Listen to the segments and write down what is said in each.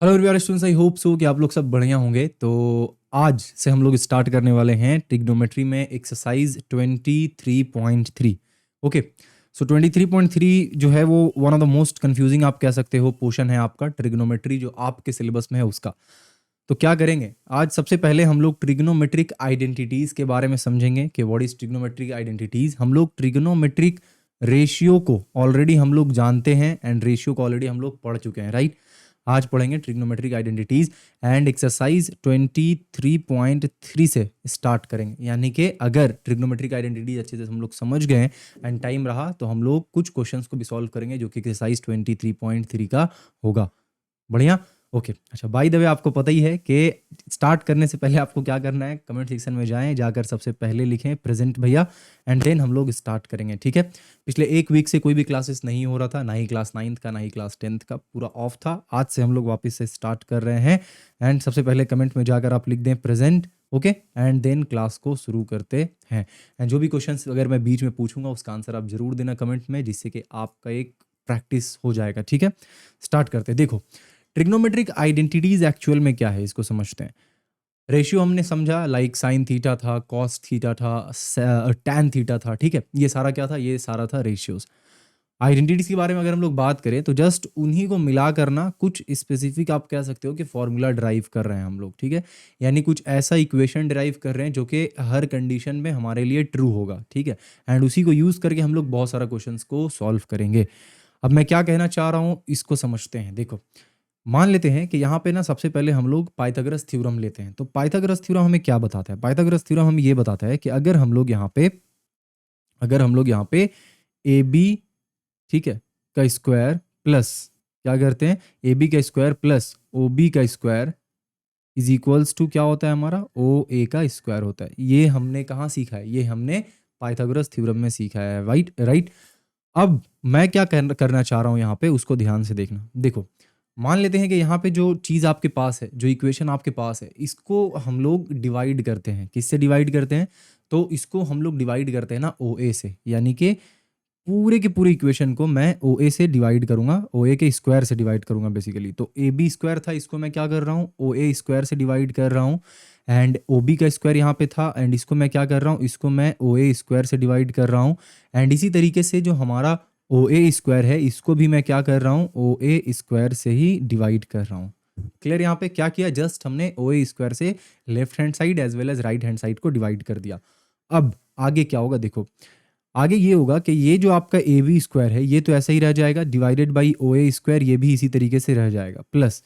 Hello everyone students, I hope so कि आप लोग सब बढ़िया होंगे। तो आज से हम लोग स्टार्ट करने वाले हैं ट्रिग्नोमेट्री में एक्सरसाइज 23.3। ओके, सो 23.3 जो है वो one of the most confusing आप कह सकते हो पोर्शन है आपका ट्रिग्नोमेट्री जो आपके सिलेबस में है उसका। तो क्या करेंगे आज, सबसे पहले हम लोग ट्रिग्नोमेट्रिक आइडेंटिटीज़ के बारे में समझेंगे कि व्हाट इज ट्रिग्नोमेट्रिक आइडेंटिटीज़। हम लोग ट्रिग्नोमेट्रिक रेशियो को ऑलरेडी हम लोग जानते हैं एंड रेशियो को ऑलरेडी हम लोग पढ़ चुके हैं, राइट। आज पढ़ेंगे ट्रिग्नोमेट्रिक आइडेंटिटीज एंड एक्सरसाइज 23.3 से स्टार्ट करेंगे। यानी कि अगर ट्रिग्नोमेट्रिक आइडेंटिटीज अच्छे से हम लोग समझ गए एंड टाइम रहा तो हम लोग कुछ क्वेश्चंस को भी सॉल्व करेंगे जो कि एक्सरसाइज 23.3 का होगा। बढ़िया, ओके। अच्छा, बाय द वे आपको पता ही है कि स्टार्ट करने से पहले आपको क्या करना है, कमेंट सेक्शन में जाएं, जाकर सबसे पहले लिखें प्रेजेंट भैया एंड देन हम लोग स्टार्ट करेंगे, ठीक है। पिछले एक वीक से कोई भी क्लासेस नहीं हो रहा था, ना ही क्लास 9th का ना ही क्लास 10th का, पूरा ऑफ था। आज से हम लोग वापस से स्टार्ट कर रहे हैं एंड सबसे पहले कमेंट में जाकर आप लिख दें present, okay, and then class को शुरू करते हैं। एंड जो भी क्वेश्चंस अगर मैं बीच में पूछूंगा उसका आंसर आप जरूर देना कमेंट में, जिससे कि आपका एक प्रैक्टिस हो जाएगा, ठीक है। स्टार्ट करते हैं। देखो, ट्रिग्नोमेट्रिक आइडेंटिटीज एक्चुअल में क्या है इसको समझते हैं। रेशियो हमने समझा, लाइक साइन थीटा था, कॉस थीटा था, टैन थीटा था, ठीक है। ये सारा क्या था, ये सारा था रेशियोज। आइडेंटिटीज के बारे में अगर हम लोग बात करें तो जस्ट उन्हीं को मिला करना कुछ स्पेसिफिक आप कह सकते हो कि फॉर्मूला ड्राइव कर रहे हैं हम लोग, ठीक है। यानी कुछ ऐसा इक्वेशन ड्राइव कर रहे हैं जो कि हर कंडीशन में हमारे लिए ट्रू होगा, ठीक है। एंड उसी को यूज़ करके हम लोग बहुत सारा क्वेश्चंस को सॉल्व करेंगे। अब मैं क्या कहना चाह रहा हूँ इसको समझते हैं। देखो, मान लेते हैं कि यहाँ पे ना सबसे पहले हम लोग पाइथागोरस थ्योरम लेते हैं। तो पाइथागोरस थ्योरम हमें क्या बताता है? पाइथागोरस थ्योरम हमें ये बताता है कि अगर हम लोग यहाँ पे ए बी, ठीक है, का स्क्वायर प्लस क्या करते हैं, ए बी का स्क्वायर प्लस ओ बी का स्क्वायर इज इक्वल्स टू क्या होता है हमारा, ओ ए का स्क्वायर होता है। ये हमने कहाँ सीखा है? ये हमने पाइथागोरस थ्योरम में सीखा है, राइट राइट। अब मैं क्या करना चाह रहा हूँ यहाँ पे, उसको ध्यान से देखना। देखो, मान लेते हैं कि यहाँ पे जो चीज़ आपके पास है, जो इक्वेशन आपके पास है, इसको हम लोग डिवाइड करते हैं। किससे डिवाइड करते हैं? तो इसको हम लोग डिवाइड करते हैं ना ओ ए से। यानी कि पूरे के पूरे इक्वेशन को मैं ओ ए से डिवाइड करूंगा, ओ ए के स्क्वायर से डिवाइड करूंगा बेसिकली। तो ए बी स्क्वायर था, इसको मैं क्या कर रहा हूँ, ओ ए स्क्वायर से डिवाइड कर रहा हूँ। एंड ओ बी का स्क्वायर यहाँ पे था एंड इसको मैं क्या कर रहा हूँ, इसको मैं ओ ए स्क्वायर से डिवाइड कर रहा हूँ। एंड इसी तरीके से जो हमारा ओ ए स्क्वायर है इसको भी मैं क्या कर रहा हूँ, ओ ए स्क्वायर से ही डिवाइड कर रहा हूँ। क्लियर? यहाँ पे क्या किया, जस्ट हमने ओ ए स्क्वायर से left hand side as well as right hand side को डिवाइड कर दिया। अब आगे क्या होगा, देखो आगे ये होगा कि ये जो आपका ए बी स्क्वायर है ये तो ऐसा ही रह जाएगा, divided by O A square ये भी इसी तरीके से रह जाएगा, प्लस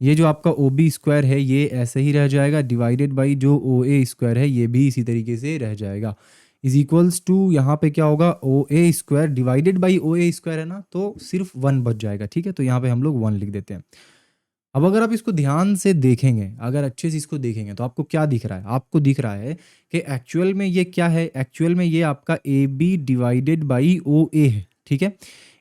ये जो आपका ओ बी स्क्वायर है ये ऐसे ही रह जाएगा, डिवाइडेड बाई जो ओ ए स्क्वायर है ये भी इसी तरीके से रह जाएगा, इज इक्वल्स टू यहाँ पे क्या होगा, O A square divided by O A square है ना, तो सिर्फ 1 बच जाएगा, ठीक है। तो यहाँ पे हम लोग 1 लिख देते हैं। अब अगर आप इसको ध्यान से देखेंगे, अगर अच्छे से इसको देखेंगे तो आपको क्या दिख रहा है? आपको दिख रहा है कि एक्चुअल में ये क्या है, एक्चुअल में ये आपका A B divided by O A है, ठीक है।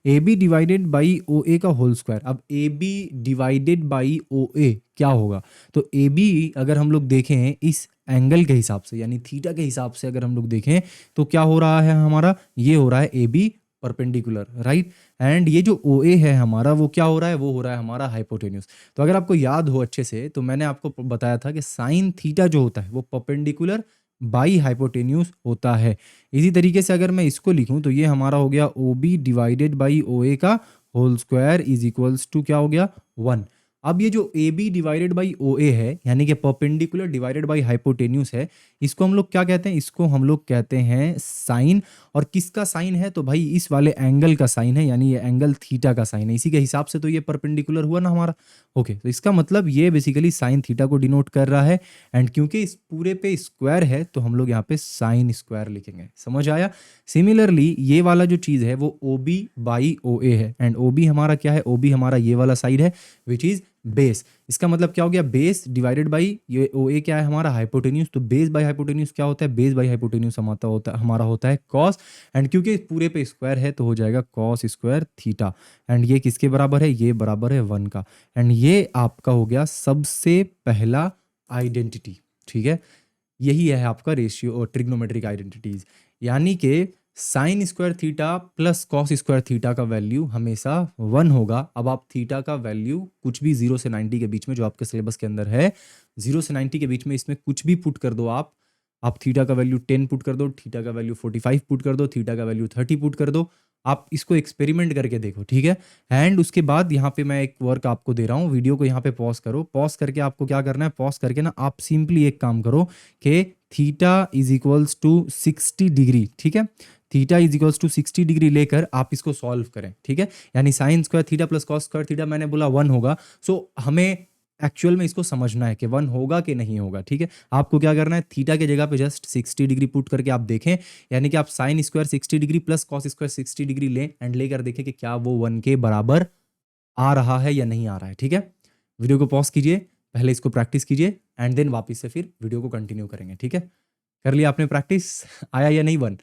A B divided by O A का होल स्क्वायर। अब A B divided by O A क्या होगा? तो ए बी अगर हम लोग देखें इस एंगल के हिसाब से यानी थीटा के हिसाब से अगर हम लोग देखें तो क्या हो रहा है हमारा, ये हो रहा है A B perpendicular, right. And ये जो ओ ए है हमारा वो क्या हो रहा है, वो हो रहा है हमारा हाइपोटेन्यूज। तो अगर आपको याद हो अच्छे से तो मैंने आपको बताया था कि साइन थीटा जो होता है वो परपेंडिकुलर बाई हाइपोटेन्यूज होता है। इसी तरीके से अगर मैं इसको लिखूं तो ये हमारा हो गया O B divided by O A का whole square is equals to क्या हो गया, 1। अब ये जो A B divided by O A है यानी कि परपेंडिकुलर डिवाइडेड बाई हाइपोटेन्यूज है, इसको हम लोग क्या कहते हैं, इसको हम लोग कहते हैं साइन। और किसका साइन है? तो भाई इस वाले एंगल का साइन है, यानी ये एंगल थीटा का साइन है। इसी के हिसाब से तो ये परपेंडिकुलर हुआ ना हमारा। ओके, तो इसका मतलब ये बेसिकली साइन थीटा को डिनोट कर रहा है। एंड क्योंकि इस पूरे पे स्क्वायर है तो हम लोग यहाँ पे साइन स्क्वायर लिखेंगे। समझ आया? सिमिलरली ये वाला जो चीज़ है वो O B by O A है एंड ओ बी हमारा क्या है, ओ बी हमारा ये वाला साइड है विच इज बेस। इसका मतलब क्या हो गया, बेस डिवाइडेड बाई ये ओ ए क्या है हमारा, हाइपोटेन्यूज। तो बेस बाई हाइपोटेन्यूज क्या होता है, बेस बाई हाइपोटेन्यूज हमारा होता है कॉस। एंड क्योंकि पूरे पे स्क्वायर है तो हो जाएगा कॉस स्क्वायर थीटा। एंड ये किसके बराबर है, ये बराबर है 1 का। एंड ये आपका हो गया सबसे पहला आइडेंटिटी, ठीक है। यही है आपका रेशियो और ट्रिग्नोमेट्रिक आइडेंटिटीज। यानी कि sine square theta plus cos square theta का वैल्यू हमेशा 1 होगा। अब आप थीटा का वैल्यू कुछ भी 0 से 90 के बीच में जो आपके सिलेबस के अंदर है, 0 से 90 के बीच में इसमें कुछ भी पुट कर दो आप थीटा का वैल्यू 10 पुट कर दो, थीटा का वैल्यू 45 पुट कर दो, थीटा का वैल्यू 30 पुट कर दो। आप इसको एक्सपेरिमेंट करके देखो, ठीक है। एंड उसके बाद यहाँ पे मैं एक वर्क आपको दे रहा हूँ, वीडियो को यहाँ पे पॉज करो। पॉज करके आपको क्या करना है, पॉज करके ना आप सिंपली एक काम करो कि theta is equals to 60 degree, ठीक है। Theta is equals to 60 degree लेकर आप इसको सॉल्व करें, ठीक है। यानी sine square theta plus cos square theta मैंने बोला 1 होगा। सो हमें एक्चुअल में इसको समझना है कि 1 होगा कि नहीं होगा, ठीक है। आपको क्या करना है, थीटा के जगह पे जस्ट 60 डिग्री पुट करके आप देखें, यानी कि आप sine square 60 degree plus cos square 60 degree लें एंड लेकर देखें कि क्या वो 1 के बराबर आ रहा है या नहीं आ रहा है, ठीक है। वीडियो को पॉज कीजिए, पहले इसको प्रैक्टिस कीजिए एंड देन वापस से फिर वीडियो को कंटिन्यू करेंगे, ठीक है। कर लिया आपने प्रैक्टिस, आया या नहीं 1?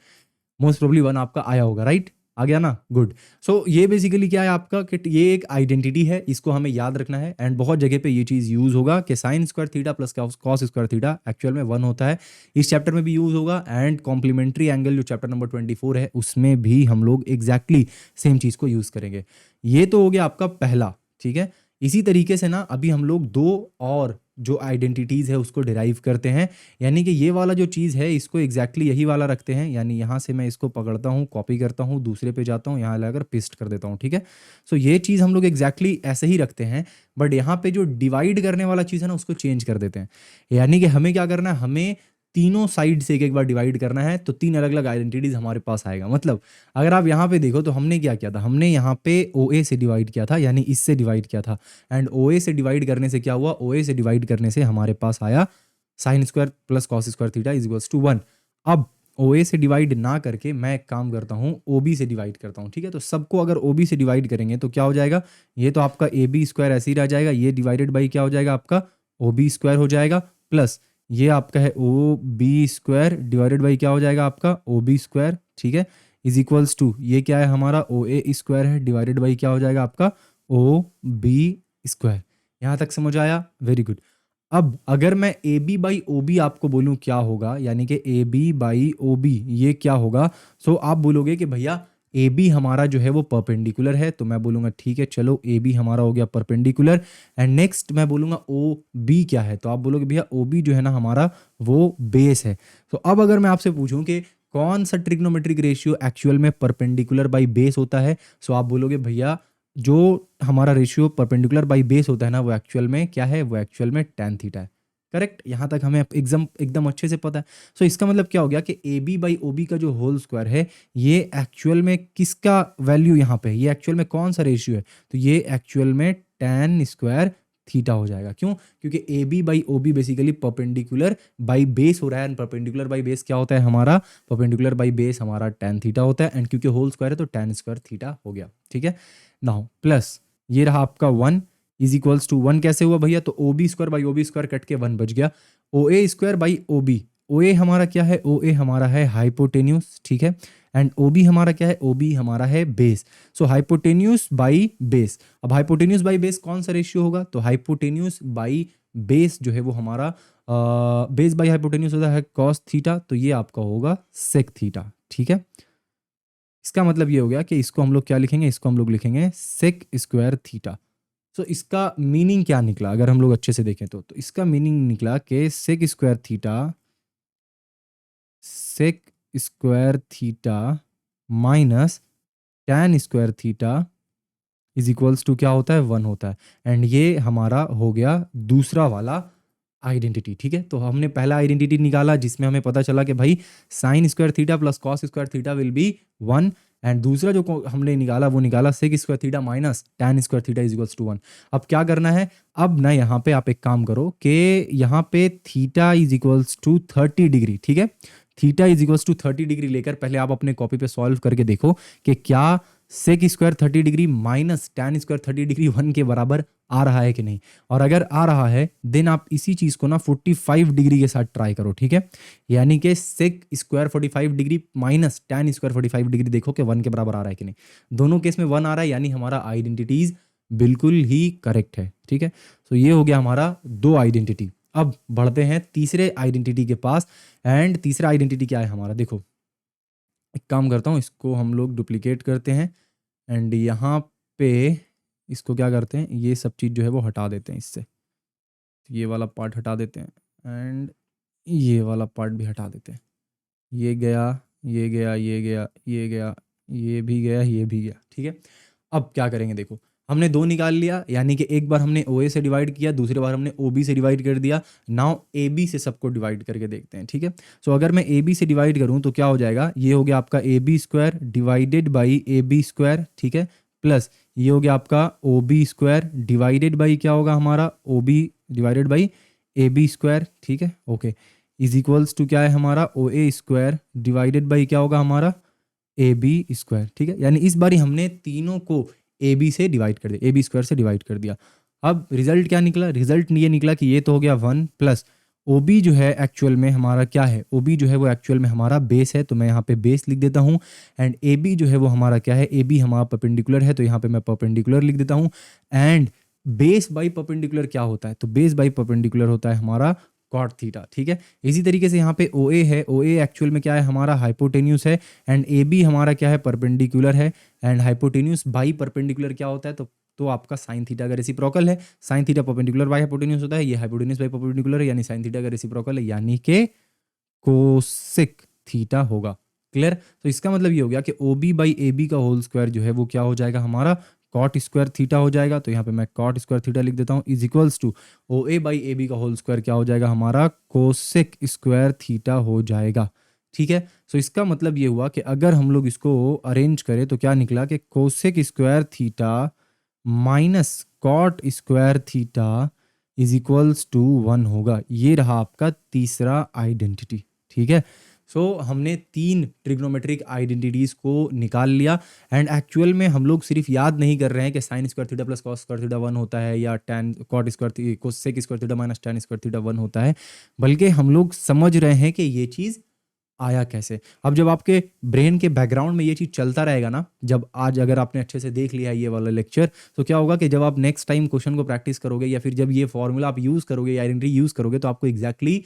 मोस्ट प्रोबली 1 आपका आया होगा, राइट? आ गया ना, गुड। सो ये बेसिकली क्या है आपका कि ये एक आइडेंटिटी है, इसको हमें याद रखना है एंड बहुत जगह पे ये चीज़ यूज होगा कि sine square theta plus cos square theta actual में 1 होता है। इस चैप्टर में भी यूज होगा एंड कॉम्प्लीमेंट्री एंगल जो चैप्टर नंबर 24 है उसमें भी हम लोग एग्जैक्टली सेम चीज़ को यूज़ करेंगे। ये तो हो गया आपका पहला, ठीक है। इसी तरीके से ना अभी हम लोग 2 और जो आइडेंटिटीज़ है उसको डिराइव करते हैं, यानी कि ये वाला जो चीज़ है इसको एग्जैक्टली यही वाला रखते हैं। यानी यहाँ से मैं इसको पकड़ता हूँ, कॉपी करता हूँ, दूसरे पे जाता हूँ, यहाँ लाकर पेस्ट कर देता हूँ, ठीक है। सो ये चीज़ हम लोग एग्जैक्टली ऐसे ही रखते हैं, बट यहाँ पे जो डिवाइड करने वाला चीज़ है ना उसको चेंज कर देते हैं। यानी कि हमें क्या करना है, हमें तीनों साइड से एक बार डिवाइड करना है, तो 3 अलग अलग आइडेंटिटीज हमारे पास आएगा। मतलब अगर आप यहाँ पे देखो तो हमने क्या किया था, हमने यहाँ पे OA से डिवाइड किया था, यानी इससे डिवाइड किया था एंड OA से डिवाइड करने से क्या हुआ, OA से डिवाइड करने से हमारे पास आया sine square plus cos square theta is equals to 1। अब OA से डिवाइड ना करके मैं एक काम करता हूँ, OB से डिवाइड करता हूँ, ठीक है। तो सबको अगर OB से डिवाइड करेंगे तो क्या हो जाएगा, ये तो आपका AB स्क्वायर ऐसे ही रह जाएगा, ये डिवाइडेड बाई क्या हो जाएगा आपका OB स्क्वायर हो जाएगा, प्लस ये आपका है OB स्क्वायर डिवाइडेड बाई क्या हो जाएगा आपका OB स्क्वायर, ठीक है, इज इक्वल्स टू ये क्या है हमारा OA स्क्वायर है डिवाइडेड बाई क्या हो जाएगा आपका OB स्क्वायर। यहाँ तक समझ आया, वेरी गुड। अब अगर मैं AB बाई OB आपको बोलूँ क्या होगा, यानी कि AB बाई OB ये क्या होगा, सो आप बोलोगे कि भैया AB हमारा जो है वो परपेंडिकुलर है, तो मैं बोलूँगा ठीक है चलो AB हमारा हो गया परपेंडिकुलर एंड नेक्स्ट मैं बोलूँगा OB क्या है, तो आप बोलोगे भैया OB जो है ना हमारा वो बेस है। तो अब अगर मैं आपसे पूछूं कि कौन सा ट्रिग्नोमेट्रिक रेशियो एक्चुअल में परपेंडिकुलर बाई बेस होता है, सो आप बोलोगे भैया जो हमारा रेशियो परपेंडिकुलर बाई बेस होता है ना वो एक्चुअल में क्या है, वो एक्चुअल में tan थीटा है। करेक्ट, यहाँ तक हमें एकदम अच्छे से पता है। सो इसका मतलब क्या हो गया कि AB बाई OB का जो होल स्क्वायर है ये एक्चुअल में किसका वैल्यू यहाँ पे है, ये एक्चुअल में कौन सा रेशियो है, तो ये एक्चुअल में tan स्क्वायर थीटा हो जाएगा। क्यों? क्योंकि AB by OB basically perpendicular by base हो रहा है एंड परपेंडिकुलर बाई बेस क्या होता है हमारा, परपेंडिकुलर बाई बेस हमारा tan थीटा होता है एंड क्योंकि होल स्क्वायर है तो tan स्क्वायर थीटा हो गया, ठीक है। नाउ प्लस ये रहा आपका 1 इज इक्वल्स टू 1 कैसे हुआ भैया, तो OB square by OB square cut के 1 बच गया। OA square by OB, OA हमारा क्या है, OA हमारा है हाइपोटेन्यूस, ठीक है, एंड OB हमारा क्या है, OB हमारा है base. So hypotenuse by base, अब हाइपोटेन्यूस बाई बेस कौन सा रेशियो होगा, तो हाइपोटेन्यूस बाई बेस जो है वो हमारा बेस बाई हाइपोटेन्यूस होता है कॉस थीटा, तो ये आपका होगा सेक थीटा, ठीक है। इसका मतलब ये हो गया कि इसको हम लोग क्या लिखेंगे, इसको हम लोग लिखेंगे सेक स्क्वायर थीटा। सो इसका मीनिंग क्या निकला अगर हम लोग अच्छे से देखें तो इसका मीनिंग निकला कि sec square theta minus tan square theta is equals to क्या होता है, 1 होता है। एंड ये हमारा हो गया दूसरा वाला आइडेंटिटी, ठीक है। तो हमने पहला आइडेंटिटी निकाला जिसमें हमें पता चला कि भाई sine square theta plus cos square theta will be 1 and दूसरा जो हमने निकाला वो निकाला sec square theta minus tan square theta is equals to 1। अब क्या करना है, अब ना यहाँ पे आप एक काम करो कि यहाँ पे theta is equals to 30 degree, ठीक है, theta is equals to 30 degree लेकर पहले आप अपने कॉपी पे सॉल्व करके देखो कि क्या sec square 30 degree minus tan square 30 degree 1 के बराबर आ रहा है कि नहीं, और अगर आ रहा है देन आप इसी चीज को ना 45 डिग्री के साथ ट्राई करो, ठीक है। यानी कि sec square 45 degree minus tan square 45 degree देखो कि 1 के बराबर आ रहा है कि नहीं। दोनों केस में 1 आ रहा है, यानी हमारा आइडेंटिटीज बिल्कुल ही करेक्ट है, ठीक है। तो ये हो गया हमारा 2 आइडेंटिटी। अब बढ़ते हैं तीसरे आइडेंटिटी के पास एंड तीसरा आइडेंटिटी क्या है हमारा, देखो एक काम करता हूँ, इसको हम लोग डुप्लीकेट करते हैं एंड यहाँ पे इसको क्या करते हैं, ये सब चीज़ जो है वो हटा देते हैं इससे, ये वाला पार्ट हटा देते हैं एंड ये वाला पार्ट भी हटा देते हैं। ये गया, ये गया, ये गया, ये गया, ये भी गया, ये भी गया। ठीक है, अब क्या करेंगे, देखो हमने 2 निकाल लिया, यानी कि एक बार हमने OA से डिवाइड किया, दूसरी बार हमने OB से डिवाइड कर दिया। नाउ AB से सबको डिवाइड करके देखते हैं। ठीक है, सो अगर मैं AB से डिवाइड करूं तो क्या हो जाएगा, ये हो गया आपका AB square divided by AB square. ठीक है, प्लस ये हो गया आपका OB स्क्वायर डिवाइडेड बाई क्या होगा हमारा, OB divided by AB square. ठीक है, ओके, इज इक्वल्स टू क्या है हमारा, OA स्क्वायर डिवाइडेड बाई क्या होगा हमारा, AB स्क्वायर। ठीक है, यानी इस बारी हमने तीनों को AB से डिवाइड कर दिया, AB स्क्वायर से डिवाइड कर दिया। अब रिजल्ट क्या निकला, रिजल्ट ये निकला कि ये तो हो गया 1 प्लस OB जो है एक्चुअल में हमारा क्या है, OB जो है वो एक्चुअल में हमारा बेस है, तो मैं यहाँ पे बेस लिख देता हूँ। एंड AB जो है वो हमारा क्या है, AB हमारा परपेंडिकुलर है, तो यहाँ पे मैं परपेंडिकुलर लिख देता हूँ। एंड बेस बाई परपेंडिकुलर क्या होता है, तो बेस बाई परपेंडिकुलर होता है हमारा कॉट थीटा। ठीक है, इसी तरीके से यहाँ पे OA है, OA एक्चुअल में क्या है हमारा, हाइपोटेन्यूस है। एंड AB हमारा क्या है, परपेंडिकुलर है। एंड हाइपोटेन्यूस बाई परपेंडिकुलर क्या होता है, तो आपका साइन थीटा का रेसिप्रोकल है। Sine theta perpendicular by hypotenuse होता है, ये हाइपोटेन्यूस बाई परपेंडिकुलर है, यानी साइन थीटा का रेसिप्रोकल है, यानी कि कोसेक थीटा होगा। क्लियर, तो इसका मतलब ये हो गया कि OB बाई AB का होल स्क्वायर जो है वो क्या हो जाएगा हमारा, कॉट स्क्वायर थीटा हो जाएगा। तो यहाँ पे मैं कॉट स्क्वायर थीटा लिख देता हूँ, is equals to OA by AB का होल स्क्वायर क्या हो जाएगा हमारा, कोसेक स्क्वायर थीटा हो जाएगा। ठीक है, सो इसका मतलब ये हुआ कि अगर हम लोग इसको अरेंज करें तो क्या निकला कि cosec square theta minus cot square theta is equals to 1 होगा। ये रहा आपका तीसरा आइडेंटिटी। ठीक है, सो हमने 3 ट्रिग्नोमेट्रिक आइडेंटिटीज को निकाल लिया। एंड एक्चुअल में हम लोग सिर्फ याद नहीं कर रहे हैं कि sine square theta plus cos square theta 1 होता है, या tan cot square cosec square theta minus tan square theta 1 होता है, बल्कि हम लोग समझ रहे हैं कि ये चीज़ आया कैसे। अब जब आपके ब्रेन के बैकग्राउंड में ये चीज़ चलता रहेगा ना, जब आज अगर आपने अच्छे से देख लिया ये वाला लेक्चर, तो क्या होगा कि जब आप नेक्स्ट टाइम क्वेश्चन को प्रैक्टिस करोगे, या फिर जब ये फॉर्मूला आप यूज़ करोगे या आइडेंटिटी यूज़ करोगे, तो आपको एग्जैक्टली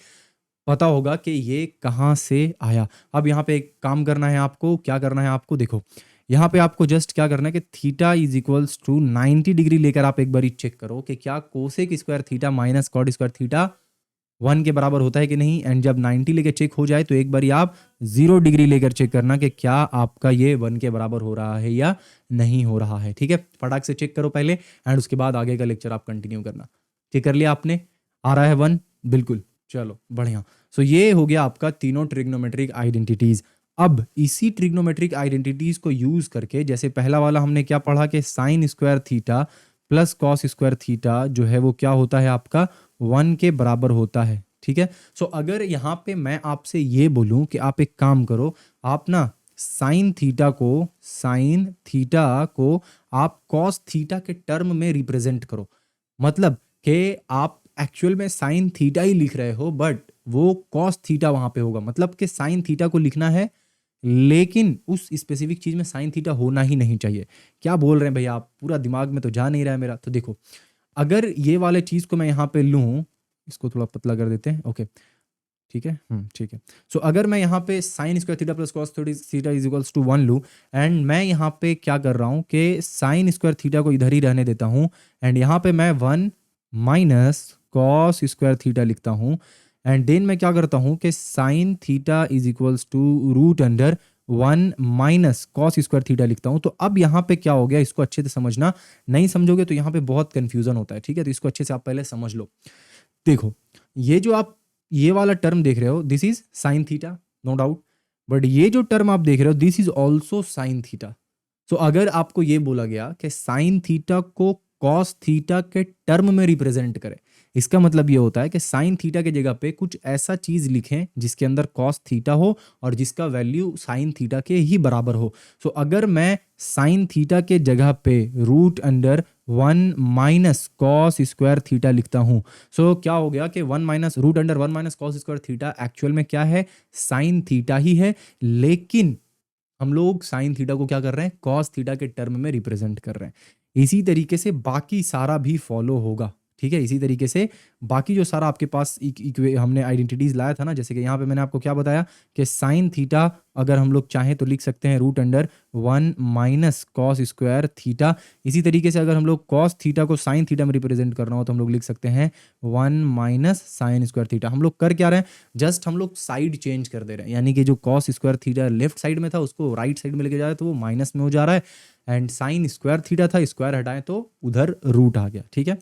पता होगा कि ये कहाँ से आया। अब यहाँ पे एक काम करना है आपको, क्या करना है आपको, देखो यहाँ पे आपको जस्ट क्या करना है कि theta is equals to 90 degree लेकर आप एक बार चेक करो कि क्या cosec square theta minus cot square theta 1 के बराबर होता है कि नहीं। एंड जब 90 लेकर चेक हो जाए तो एक बार आप 0 डिग्री लेकर चेक करना कि क्या आपका ये 1 के बराबर हो रहा है या नहीं हो रहा है। ठीक है, फटाक से चेक करो पहले, एंड उसके बाद आगे का लेक्चर आप कंटिन्यू करना। चेक कर लिया आपने, आ रहा है 1, बिल्कुल, चलो बढ़िया। सो ये हो गया आपका तीनों ट्रिग्नोमेट्रिक आइडेंटिटीज। अब इसी ट्रिग्नोमेट्रिक आइडेंटिटीज को यूज करके, जैसे पहला वाला हमने क्या पढ़ा कि sine square theta plus cos square theta जो है वो क्या होता है आपका 1 के बराबर होता है। ठीक है, सो अगर यहाँ पे मैं आपसे ये बोलूं कि आप एक काम करो, आप ना साइन थीटा को आप कॉस थीटा के टर्म में रिप्रेजेंट करो, मतलब कि आप एक्चुअल में साइन थीटा ही लिख रहे हो, बट वो कॉस थीटा वहां पे होगा, मतलब कि साइन थीटा को लिखना है, लेकिन उस स्पेसिफिक चीज में साइन थीटा होना ही नहीं चाहिए। क्या बोल रहे हैं भैया आप, पूरा दिमाग में तो जा नहीं रहा है मेरा। तो देखो, अगर ये वाले चीज को मैं यहाँ पे लूँ, इसको थोड़ा पतला कर देते हैं, ओके ठीक है, ठीक है। सो अगर मैं यहाँ पे sine square theta plus cos theta is equals to 1 लूँ, एंड मैं यहाँ पे क्या कर रहा हूँ कि साइन स्क्वायर थीटा को इधर ही रहने देता हूँ, एंड यहाँ पे मैं 1 माइनस कॉस स्क्वायर थीटा लिखता हूँ, एंड देन मैं क्या करता हूँ कि sine theta is equals to root under 1 minus cos square theta लिखता हूँ। तो अब यहाँ पे क्या हो गया, इसको अच्छे से समझना, नहीं समझोगे तो यहाँ पे बहुत कंफ्यूजन होता है। ठीक है, तो इसको अच्छे से आप पहले समझ लो। देखो, ये जो आप ये वाला टर्म देख रहे हो, this is sine theta, no doubt, but ये जो टर्म आप देख रहे हो, this is also sine theta. तो अगर आपको ये बोला गया कि साइन थीटा को कॉस थीटा के टर्म में रिप्रेजेंट करें, इसका मतलब ये होता है कि साइन थीटा के जगह पे कुछ ऐसा चीज लिखें जिसके अंदर कॉस थीटा हो और जिसका वैल्यू साइन थीटा के ही बराबर हो। सो अगर मैं साइन थीटा के जगह पे root under 1 minus cos square theta लिखता हूं, सो क्या हो गया कि 1 minus root under 1 minus cos square theta actual में क्या है, साइन थीटा ही है, लेकिन हम लोग साइन थीटा को क्या कर रहे हैं, कॉस थीटा के टर्म में रिप्रेजेंट कर रहे हैं। इसी तरीके से बाकी सारा भी फॉलो होगा। ठीक है। इसी तरीके से बाकी जो सारा आपके पास हमने आइडेंटिटीज लाया था ना, जैसे कि यहाँ पे मैंने आपको क्या बताया कि साइन थीटा अगर हम लोग चाहें तो लिख सकते हैं root under 1 minus cos square theta. इसी तरीके से अगर हम लोग कॉस थीटा को साइन थीटा में रिप्रेजेंट करना हो तो हम लोग लिख सकते हैं 1 माइनस साइन स्क्वायर थीटा। हम लोग कर क्या रहे हैं, जस्ट हम लोग साइड चेंज कर दे रहे हैं, यानी कि जो cos square theta left side में था उसको राइट साइड में लेके जा रहे हैं तो वो माइनस में हो जा रहा है, एंड साइन स्क्वायर थीटा था, स्क्वायर हटाएं तो उधर रूट आ गया। ठीक है,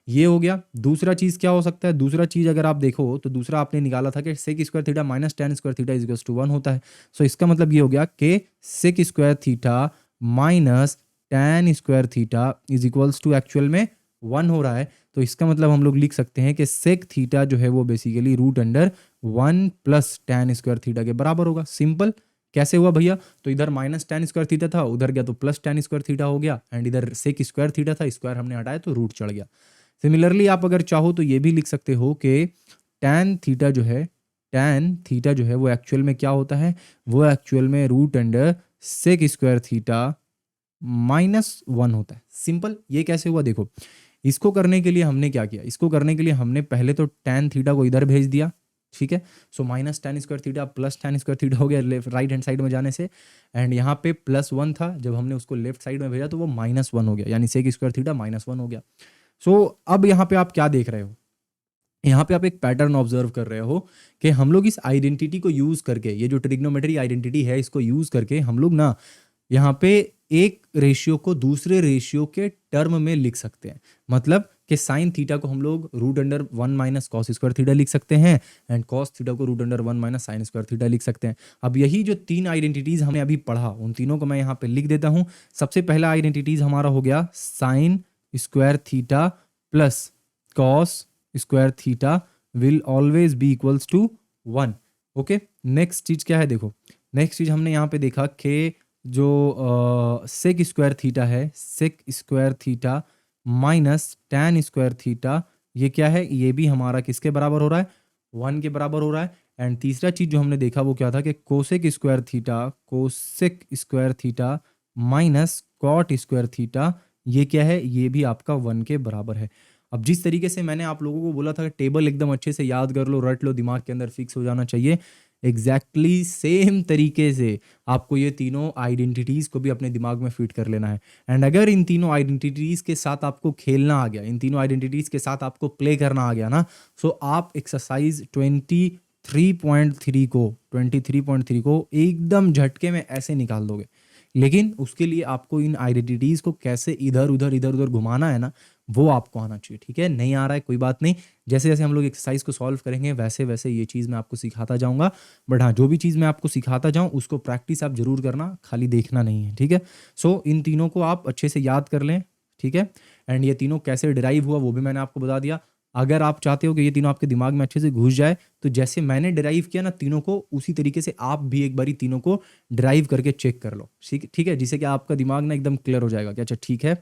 ये हो गया। दूसरा चीज क्या हो सकता है, दूसरा चीज अगर आप देखो तो दूसरा आपने निकाला था कि sec square theta minus tan square theta is equals to 1 होता है। सो इसका मतलब ये हो गया कि sec square theta minus tan square theta is equals to actual में 1 हो रहा है। तो इसका मतलब हम लोग लिख सकते हैं कि सेक थीटा जो है वो basically root under 1 plus tan square theta के बराबर होगा। सिंपल। कैसे हुआ भैया, तो इधर माइनस टेन स्क्वायर थीटा था, उधर गया तो प्लस टेन स्क्वायर थीटा हो गया, एंड इधर सेक स्क्वायर थीटा था, स्क्वायर हमने हटाया तो रूट चढ़ गया। सिमिलरली आप अगर चाहो तो ये भी लिख सकते हो कि टैन थीटा जो है वो एक्चुअल में क्या होता है, वो एक्चुअल में root under sec square theta -1 होता है। सिंपल। ये कैसे हुआ देखो, इसको करने के लिए हमने क्या किया, इसको करने के लिए हमने पहले तो टैन थीटा को इधर भेज दिया, ठीक है। So minus tan square theta plus tan square theta हो गया लेफ्ट राइट हैंड साइड में जाने से, एंड यहाँ पे +1 था, जब हमने उसको लेफ्ट साइड में भेजा तो वो -1 हो गया, यानी सेक स्क्वायर थीटा -1 हो गया। सो अब यहाँ पे आप क्या देख रहे हो, यहाँ पे आप एक पैटर्न ऑब्जर्व कर रहे हो कि हम लोग इस आइडेंटिटी को यूज करके, ये जो ट्रिग्नोमेट्री आइडेंटिटी है इसको यूज करके हम लोग ना यहाँ पे एक रेशियो को दूसरे रेशियो के टर्म में लिख सकते हैं। मतलब कि साइन थीटा को हम लोग root under 1 minus cos square theta लिख सकते हैं, एंड कॉस थीटा को root under 1 minus sine square theta लिख सकते हैं। अब यही जो तीन आइडेंटिटीज हमने अभी पढ़ा उन तीनों को मैं यहाँ पे लिख देता हूँ। सबसे पहला आइडेंटिटीज हमारा हो गया sine square theta plus cos square theta will always be equals to 1। Okay, next चीज क्या है देखो, नेक्स्ट चीज हमने यहाँ पे देखा कि जो सेक स्क्वायर थीटा है, sec square theta minus tan square theta, ये क्या है, ये भी हमारा किसके बराबर हो रहा है, 1 के बराबर हो रहा है। एंड तीसरा चीज जो हमने देखा वो क्या था कि cosec square theta minus cot square theta, ये क्या है, ये भी आपका 1 के बराबर है। अब जिस तरीके से मैंने आप लोगों को बोला था कि टेबल एकदम अच्छे से याद कर लो, रट लो, दिमाग के अंदर फिक्स हो जाना चाहिए, एग्जैक्टली सेम तरीके से आपको ये तीनों आइडेंटिटीज़ को भी अपने दिमाग में फिट कर लेना है। एंड अगर इन तीनों आइडेंटिटीज़ के साथ आपको खेलना आ गया, इन तीनों आइडेंटिटीज़ के साथ आपको प्ले करना आ गया ना, सो आप एक्सरसाइज 23.3 को एकदम झटके में ऐसे निकाल दोगे। लेकिन उसके लिए आपको इन आइडेंटिटीज़ को कैसे इधर उधर घुमाना है ना, वो आपको आना चाहिए। ठीक है, नहीं आ रहा है कोई बात नहीं, जैसे जैसे हम लोग एक्सरसाइज को सॉल्व करेंगे वैसे वैसे ये चीज़ मैं आपको सिखाता जाऊंगा। बट हाँ, जो भी चीज़ मैं आपको सिखाता जाऊँ उसको प्रैक्टिस आप जरूर करना, खाली देखना नहीं है। ठीक है, सो इन तीनों को आप अच्छे से याद कर लें। ठीक है, एंड ये तीनों कैसे डिराइव हुआ वो भी मैंने आपको बता दिया। अगर आप चाहते हो कि ये तीनों आपके दिमाग में अच्छे से घुस जाए तो जैसे मैंने डिराइव किया ना तीनों को, उसी तरीके से आप भी एक बारी तीनों को डिराइव करके चेक कर लो। ठीक है, जिससे कि आपका दिमाग ना एकदम क्लियर हो जाएगा कि अच्छा ठीक है,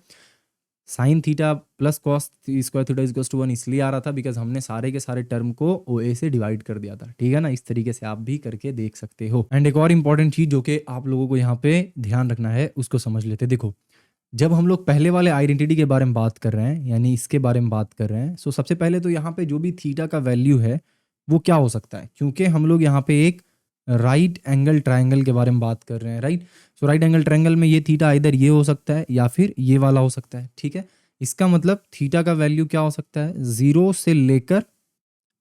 sine theta plus cos square theta is to 1 इसलिए आ रहा था बिकॉज हमने सारे के सारे टर्म को OA से डिवाइड कर दिया था। ठीक है ना, इस तरीके से आप भी करके देख सकते हो। एंड एक और इंपॉर्टेंट चीज जो कि आप लोगों को यहाँ पे ध्यान रखना है उसको समझ लेते। देखो, जब हम लोग पहले वाले आइडेंटिटी के बारे में बात कर रहे हैं, यानी इसके बारे में बात कर रहे हैं, सो सबसे पहले तो यहाँ पे जो भी थीटा का वैल्यू है वो क्या हो सकता है, क्योंकि हम लोग यहाँ पे एक राइट एंगल ट्राइंगल के बारे में बात कर रहे हैं, राइट। सो राइट एंगल ट्राइंगल में ये थीटा इधर ये हो सकता है या फिर ये वाला हो सकता है। ठीक है, इसका मतलब थीटा का वैल्यू क्या हो सकता है, 0 से लेकर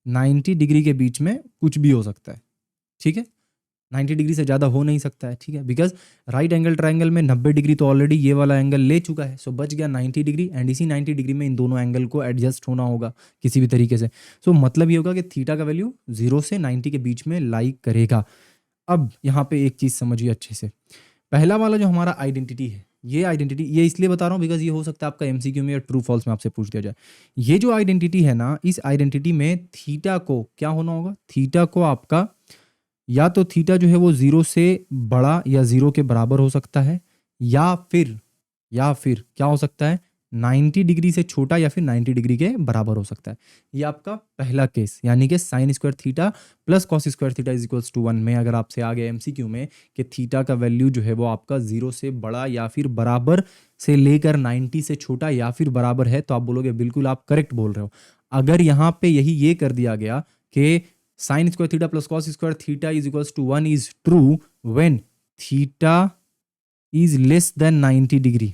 90 डिग्री के बीच में कुछ भी हो सकता है। ठीक है, 90 डिग्री से ज़्यादा हो नहीं सकता है। ठीक है, बिकॉज राइट एंगल ट्राइंगल में 90 डिग्री तो ऑलरेडी ये वाला एंगल ले चुका है, सो बच गया 90 डिग्री, एंड इसी 90 डिग्री में इन दोनों एंगल को एडजस्ट होना होगा किसी भी तरीके से। सो मतलब ये होगा कि थीटा का वैल्यू 0 से 90 के बीच में लाई करेगा। अब यहाँ पे एक चीज़ समझिए अच्छे से, पहला वाला जो हमारा आइडेंटिटी है, ये आइडेंटिटी ये इसलिए बता रहा हूँ बिकॉज ये हो सकता है आपका MCQ में या ट्रू फॉल्स में आपसे पूछ दिया जाए। ये जो आइडेंटिटी है ना, इस आइडेंटिटी में थीटा को क्या होना होगा, थीटा को आपका या तो थीटा जो है वो 0 से बड़ा या 0 के बराबर हो सकता है, या फिर क्या हो सकता है, 90 डिग्री से छोटा या फिर 90 डिग्री के बराबर हो सकता है। ये आपका पहला केस, यानी कि sine square theta plus cos square theta is equals to 1 में अगर आपसे आ गया एमसीक्यू में कि थीटा का वैल्यू जो है वो आपका 0 से बड़ा या फिर बराबर से लेकर 90 से छोटा या फिर बराबर है, तो आप बोलोगे बिल्कुल आप करेक्ट बोल रहे हो। अगर यहाँ पे यही ये कर दिया गया कि sine square theta plus cos square theta is equals to 1 is true when theta is less than 90 degree,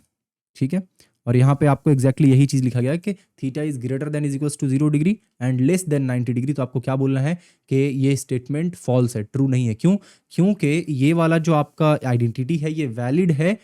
ठीक है, और यहाँ पे आपको एग्जैक्टली यही चीज लिखा गया है कि theta is greater than is equals to 0 degree and less than 90 degree, तो आपको क्या बोलना है कि ये स्टेटमेंट फॉल्स है, ट्रू नहीं है। क्यों? क्योंकि ये वाला जो आपका आइडेंटिटी है ये वैलिड है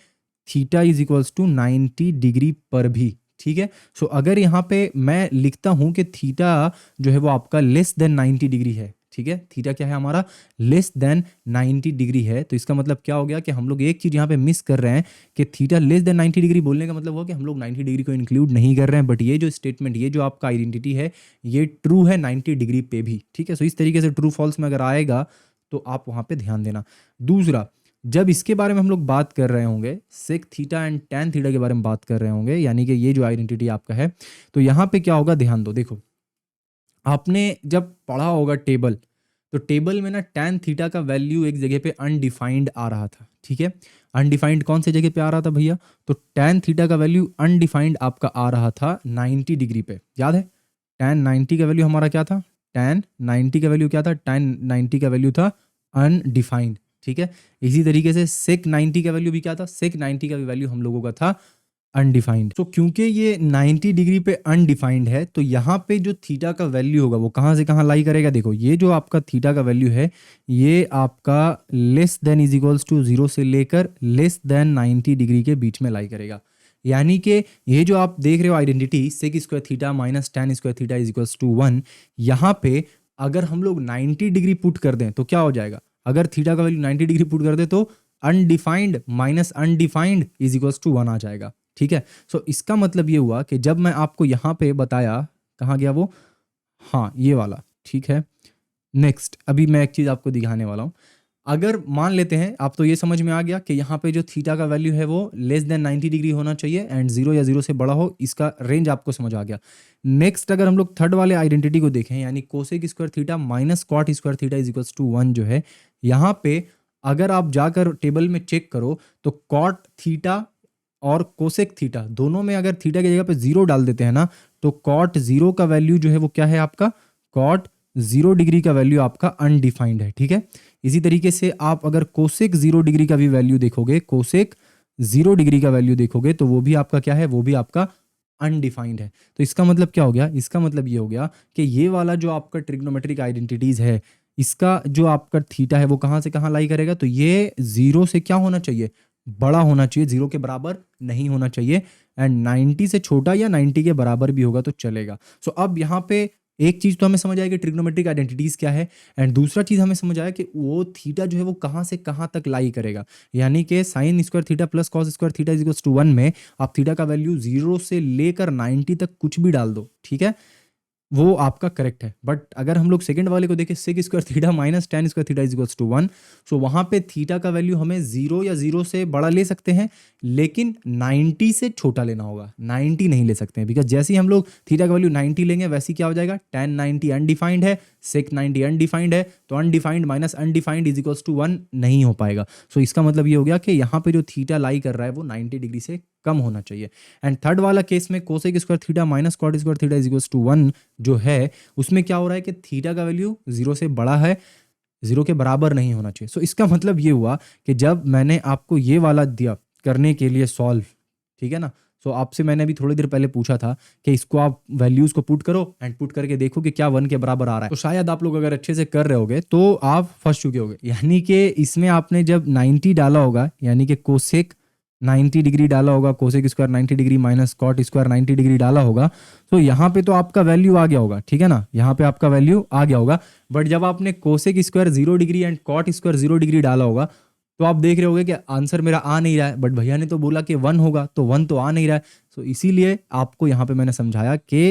theta is equals to 90 degree पर भी, ठीक है। सो अगर यहाँ पे मैं लिखता हूँ कि थीटा जो है वो आपका लेस देन 90 डिग्री है, ठीक है, थीटा क्या है हमारा लेस देन 90 डिग्री है, तो इसका मतलब क्या हो गया कि हम लोग एक चीज यहाँ पे मिस कर रहे हैं कि थीटा लेस देन 90 डिग्री बोलने का मतलब हुआ कि हम लोग 90 डिग्री को इंक्लूड नहीं कर रहे हैं, बट ये जो स्टेटमेंट, ये जो आपका आइडेंटिटी है ये ट्रू है 90 डिग्री पे भी, ठीक है। सो इस तरीके से ट्रू फॉल्स में अगर आएगा तो आप वहाँ पे ध्यान देना। दूसरा, जब इसके बारे में हम लोग बात कर रहे होंगे sec theta and tan theta के बारे में बात कर रहे होंगे, यानी कि ये जो आइडेंटिटी आपका है, तो यहाँ पे क्या होगा ध्यान दो। देखो आपने जब पढ़ा होगा टेबल, तो टेबल में ना टैन थीटा का वैल्यू एक जगह पे अनडिफाइंड आ रहा था, ठीक है। अनडिफाइंड कौन से जगह पे आ रहा था भैया? तो टैन थीटा का वैल्यू अनडिफाइंड आपका आ रहा था 90 डिग्री पे, याद है? टैन 90 का वैल्यू हमारा क्या था? टैन 90 का वैल्यू क्या था? टैन 90 का वैल्यू था अनडिफाइंड, ठीक है। इसी तरीके से सेक 90 का वैल्यू भी क्या था? सेक 90 का भी वैल्यू हम लोगों का था अनडिफाइंड। तो क्योंकि ये 90 डिग्री पे अनडिफाइंड है, तो यहाँ पे जो थीटा का वैल्यू होगा वो कहाँ से कहाँ लाई करेगा? देखो ये जो आपका थीटा का वैल्यू है ये आपका less than is equals to 0 से लेकर लेस देन 90 डिग्री के बीच में लाई करेगा। यानी कि ये जो आप देख रहे हो identity sec square theta minus tan square theta is equals to 1, यहाँ पे अगर हम लोग 90 डिग्री पुट कर दें तो क्या हो जाएगा? अगर थीटा का वैल्यू 90 डिग्री पुट कर दे तो undefined minus undefined is equals to 1 आ जाएगा, ठीक है। सो इसका मतलब ये हुआ कि जब मैं आपको यहाँ पे बताया, कहाँ गया वो, हाँ ये वाला, ठीक है। नेक्स्ट अभी मैं एक चीज़ आपको दिखाने वाला हूँ। अगर मान लेते हैं आप, तो ये समझ में आ गया कि यहाँ पे जो थीटा का वैल्यू है वो लेस देन 90 डिग्री होना चाहिए एंड 0 या 0 से बड़ा हो, इसका रेंज आपको समझ आ गया। नेक्स्ट अगर हम लोग थर्ड वाले आइडेंटिटी को देखें, यानी cosec square theta minus cot square theta is equals to 1 जो है, यहाँ पे अगर आप जाकर टेबल में चेक करो तो कॉट थीटा और कोसेक थीटा दोनों में अगर थीटा की जगह पे 0 डाल देते हैं ना, तो कॉट 0 का वैल्यू जो है वो क्या है आपका? कॉट 0 डिग्री का वैल्यू आपका अनडिफाइंड है, ठीक है। इसी तरीके से आप अगर कोसेक 0 डिग्री का भी वैल्यू देखोगे, कोसेक 0 डिग्री का वैल्यू देखोगे तो वो भी आपका क्या है? वो भी आपका अनडिफाइंड है। तो इसका मतलब क्या हो गया? इसका मतलब ये हो गया कि ये वाला जो आपका ट्रिग्नोमेट्रिक आइडेंटिटीज है, इसका जो आपका थीटा है वो कहाँ से कहाँ लाई करेगा? तो ये 0 से क्या होना चाहिए? बड़ा होना चाहिए, 0 के बराबर नहीं होना चाहिए, एंड 90 से छोटा या 90 के बराबर भी होगा तो चलेगा। सो अब यहाँ पे एक चीज तो हमें समझ आया कि ट्रिग्नोमेट्रिक आइडेंटिटीज क्या है, एंड दूसरा चीज हमें समझ आया कि वो थीटा जो है वो कहाँ से कहाँ तक लाई करेगा। यानी कि sine square theta plus cos square theta is equals to 1 में आप थीटा का वैल्यू 0 से लेकर 90 तक कुछ भी डाल दो, ठीक है, वो आपका करेक्ट है। बट अगर हम लोग सेकंड वाले को देखें sec square theta minus tan square theta is equals to 1, so वहां पे थीटा का वैल्यू हमें 0 या 0 से बड़ा ले सकते हैं, लेकिन 90 से छोटा लेना होगा, 90 नहीं ले सकते हैं, बिकॉज जैसे ही हम लोग थीटा का वैल्यू 90 लेंगे वैसे क्या हो जाएगा? टैन 90 अनडिफाइंड है, सेक 90 अनडिफाइंड है, तो undefined minus undefined is equals to 1 नहीं हो पाएगा। सो इसका मतलब ये हो गया कि यहाँ पे जो थीटा लाई कर रहा है वो 90 डिग्री से कम होना चाहिए। एंड थर्ड वाला केस में cosec square theta minus cot square theta is equals to 1 जो है, उसमें क्या हो रहा है कि थीटा का वैल्यू 0 से बड़ा है, 0 के बराबर नहीं होना चाहिए। सो इसका मतलब ये हुआ कि जब मैंने आपको ये वाला दिया करने के लिए सॉल्व, ठीक है ना, सो आपसे मैंने अभी थोड़ी देर पहले पूछा था कि इसको आप वैल्यूज को पुट करो एंड पुट करके देखो कि क्या 1 के बराबर आ रहा है, तो शायद आप लोग अगर अच्छे से कर रहे होगे तो आप फंस चुके होगे। यानी कि इसमें आपने जब 90 डाला होगा, यानी कि कोसेक 90 डिग्री डाला होगा, cosec square 90 degree minus cot square 90 degree डाला होगा, तो यहाँ पे तो आपका वैल्यू आ गया होगा, ठीक है ना, यहाँ पे आपका वैल्यू आ गया होगा। बट जब आपने cosec square 0 degree and cot square 0 degree डाला होगा तो आप देख रहे होगे कि आंसर मेरा आ नहीं रहा है, बट भैया ने तो बोला कि 1 होगा, तो 1 तो आ नहीं रहा है। सो इसीलिए आपको यहाँ पे मैंने समझाया कि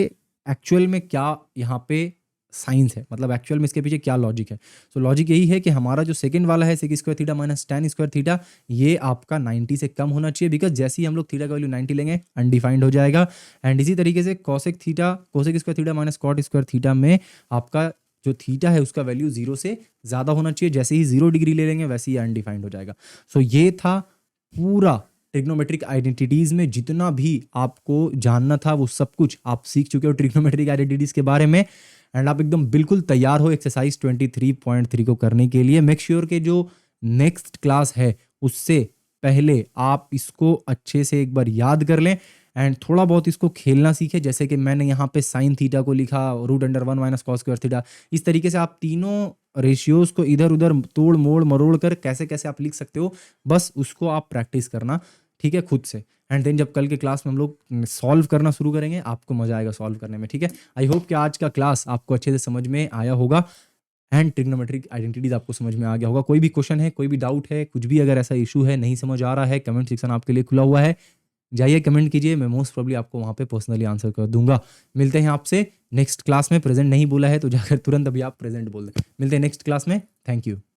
एक्चुअल में क्या यहाँ पे साइंस है, मतलब एक्चुअल में इसके पीछे क्या लॉजिक है। सो लॉजिक यही है कि हमारा जो सेकंड वाला है sec square theta minus tan square theta, ये आपका 90 से कम होना चाहिए, बिकॉज जैसे ही हम लोग थीटा का वैल्यू 90 लेंगे अनडिफाइंड हो जाएगा। एंड इसी तरीके से cosec square theta minus cot square theta में आपका जो थीटा है उसका वैल्यू 0 से ज़्यादा होना चाहिए, जैसे ही 0 डिग्री ले लेंगे वैसे ही अनडिफाइंड हो जाएगा। सो ये था पूरा ट्रिग्नोमेट्रिक आइडेंटिटीज़ में जितना भी आपको जानना था वो सब कुछ आप सीख चुके हो ट्रिग्नोमेट्रिक आइडेंटिटीज़ के बारे में। एंड आप एकदम बिल्कुल तैयार हो एक्सरसाइज 23.3 को करने के लिए। मेक श्योर के जो नेक्स्ट क्लास है उससे पहले आप इसको अच्छे से एक बार याद कर लें एंड थोड़ा बहुत इसको खेलना सीखें, जैसे कि मैंने यहाँ पे साइन थीटा को लिखा √1 माइनस कॉस स्क्वायर थीटा। इस तरीके से आप तीनों रेशियोज को इधर उधर तोड़ मोड़ मरोड़ कर कैसे कैसे आप लिख सकते हो, बस उसको आप प्रैक्टिस करना, ठीक है, खुद से। एंड देन जब कल के क्लास में हम लोग सॉल्व करना शुरू करेंगे आपको मजा आएगा सॉल्व करने में, ठीक है। आई होप कि आज का क्लास आपको अच्छे से समझ में आया होगा एंड ट्रिग्नोमेट्रिक आइडेंटिटीज आपको समझ में आ गया होगा। कोई भी क्वेश्चन है, कोई भी डाउट है, कुछ भी अगर ऐसा इशू है, नहीं समझ आ रहा है, कमेंट सेक्शन आपके लिए खुला हुआ है, जाइए कमेंट कीजिए, मैं मोस्ट प्रॉब्ली आपको वहाँ पे पर्सनली आंसर कर दूंगा। मिलते हैं आपसे नेक्स्ट क्लास में। प्रेजेंट नहीं बोला है तो जाकर तुरंत अभी आप प्रेजेंट बोल दें। मिलते हैं नेक्स्ट क्लास में। Thank you.